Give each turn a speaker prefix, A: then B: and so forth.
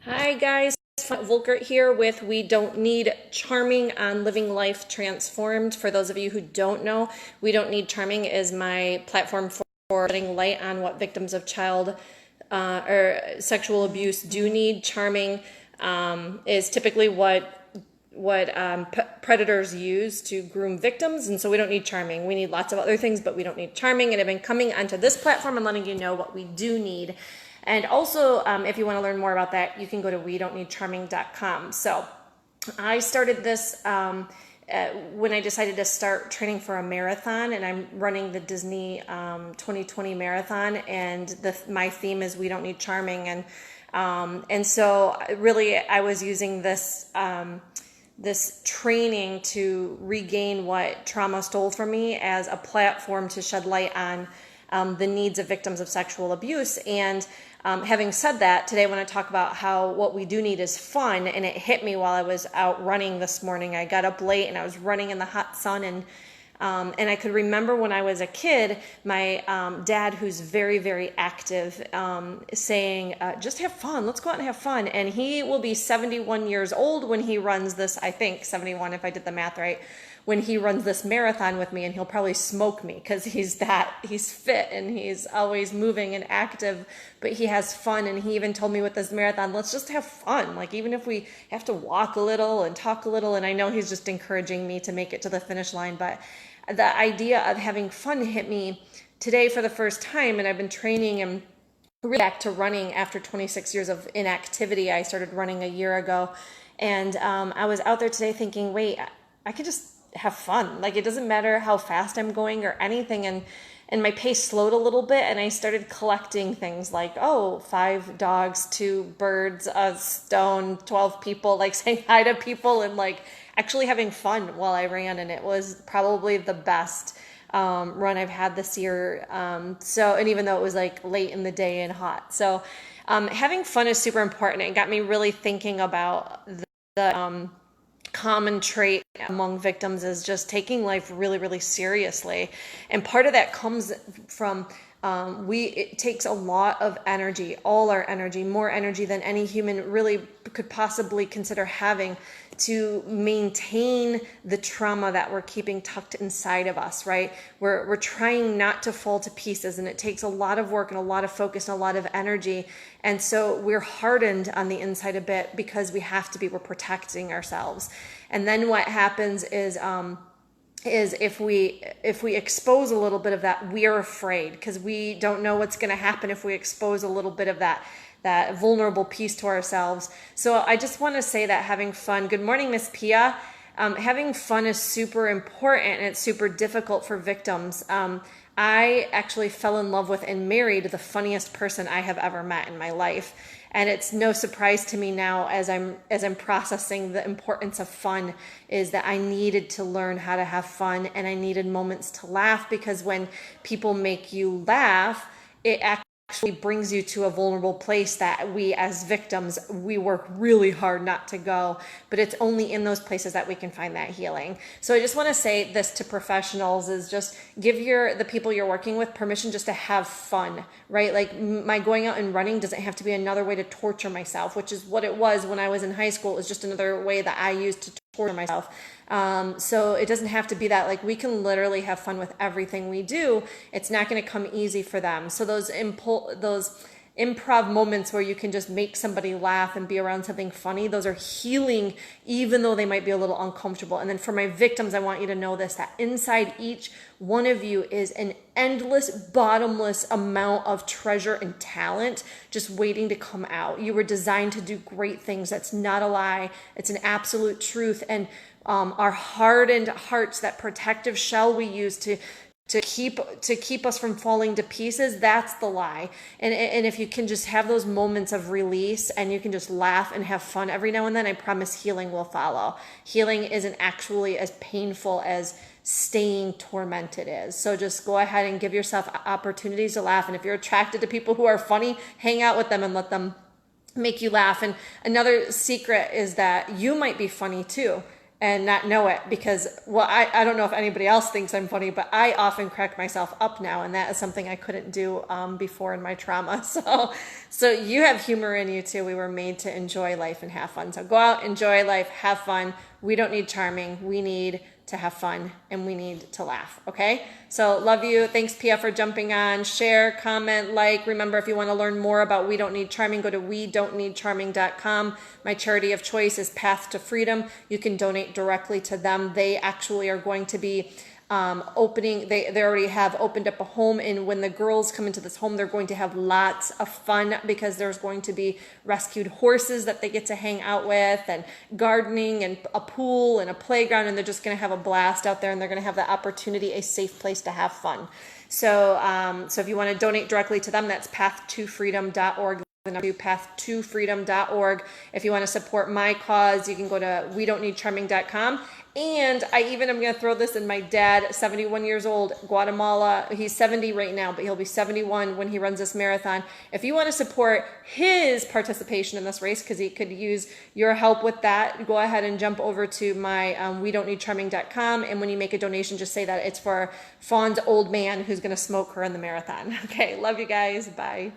A: Hi guys, Volkert here with We Don't Need Charming on Living Life Transformed. For those of you who don't know, We Don't Need Charming is my platform for shedding light on what victims of child or sexual abuse do need. Charming is typically what predators use to groom victims, and so we don't need charming. We need lots of other things, but we don't need charming. And I've been coming onto this platform and letting you know what we do need. And also, if you want to learn more about that, you can go to wedon'tneedcharming.com. So I started this when I decided to start training for a marathon, and I'm running the Disney 2020 marathon, and my theme is We Don't Need Charming. And so really I was using this this training to regain what trauma stole from me as a platform to shed light on the needs of victims of sexual abuse. And having said that, today I want to talk about how what we do need is fun. And it hit me while I was out running this morning. I got up late and I was running in the hot sun, and I could remember when I was a kid, my dad, who's very, very active, saying, just have fun. Let's go out and have fun. And he will be 71 years old when he runs this, I think 71 if I did the math right, when he runs this marathon with me, and he'll probably smoke me because he's fit and he's always moving and active, but he has fun. And he even told me with this marathon, let's just have fun. Like, even if we have to walk a little and talk a little, and I know he's just encouraging me to make it to the finish line, but the idea of having fun hit me today for the first time. And I've been training and really back to running after 26 years of inactivity. I started running a year ago, and I was out there today thinking, wait, I could just have fun. Like, it doesn't matter how fast I'm going or anything. And my pace slowed a little bit, and I started collecting things like, 5 dogs, 2 birds, a stone, 12 people, like saying hi to people, and like actually having fun while I ran. And it was probably the best run I've had this year. And even though it was like late in the day and hot. So having fun is super important. It got me really thinking about the common trait among victims is just taking life really, really seriously. And part of that comes from it takes a lot of energy, all our energy, more energy than any human really could possibly consider having, to maintain the trauma that we're keeping tucked inside of us, right? We're trying not to fall to pieces, and it takes a lot of work and a lot of focus and a lot of energy. And so we're hardened on the inside a bit because we're protecting ourselves. And then what happens is if we expose a little bit of that, we are afraid because we don't know what's going to happen if we expose a little bit of that vulnerable piece to ourselves. So I just want to say that having fun. Good morning, Miss Pia. Having fun is super important, and it's super difficult for victims. I actually fell in love with and married the funniest person I have ever met in my life. And it's no surprise to me now, as I'm processing the importance of fun, is that I needed to learn how to have fun, and I needed moments to laugh, because when people make you laugh, it actually brings you to a vulnerable place that we as victims, we work really hard not to go, but it's only in those places that we can find that healing. So I just want to say this to professionals, is just give the people you're working with permission just to have fun, right? Like, my going out and running doesn't have to be another way to torture myself, which is what it was when I was in high school. It was just another way that I used to torture myself. So it doesn't have to be that. Like, we can literally have fun with everything we do. It's not going to come easy for them. So those improv moments where you can just make somebody laugh and be around something funny, those are healing, even though they might be a little uncomfortable. And then for my victims, I want you to know this, that inside each one of you is an endless, bottomless amount of treasure and talent just waiting to come out. You were designed to do great things. That's not a lie. It's an absolute truth. And our hardened hearts, that protective shell we use to keep us from falling to pieces, that's the lie. And if you can just have those moments of release, and you can just laugh and have fun every now and then, I promise healing will follow. Healing isn't actually as painful as staying tormented is. So just go ahead and give yourself opportunities to laugh. And if you're attracted to people who are funny, hang out with them and let them make you laugh. And another secret is that you might be funny too. and not know it because, well, I don't know if anybody else thinks I'm funny, but I often crack myself up now, and that is something I couldn't do before in my trauma. So you have humor in you too. We were made to enjoy life and have fun. So go out, enjoy life, have fun. We don't need charming. We need to have fun, and we need to laugh. Okay? So love you. Thanks, Pia, for jumping on. Share, comment, like. Remember, if you want to learn more about We Don't Need Charming, go to wedon'tneedcharming.com. My charity of choice is Path to Freedom. You can donate directly to them. They actually are going to be opening, they already have opened up a home, and when the girls come into this home, they're going to have lots of fun because there's going to be rescued horses that they get to hang out with, and gardening, and a pool and a playground, and they're just going to have a blast out there, and they're going to have the opportunity, a safe place to have fun. So if you want to donate directly to them, that's pathtofreedom.org. pathtofreedom.org. If you want to support my cause, you can go to wedon'tneedcharming.com. And I even am going to throw this in. My dad, 71 years old, Guatemala. He's 70 right now, but he'll be 71 when he runs this marathon. If you want to support his participation in this race, because he could use your help with that, go ahead and jump over to my wedon'tneedcharming.com. And when you make a donation, just say that it's for Fawn's old man who's going to smoke her in the marathon. Okay, love you guys. Bye.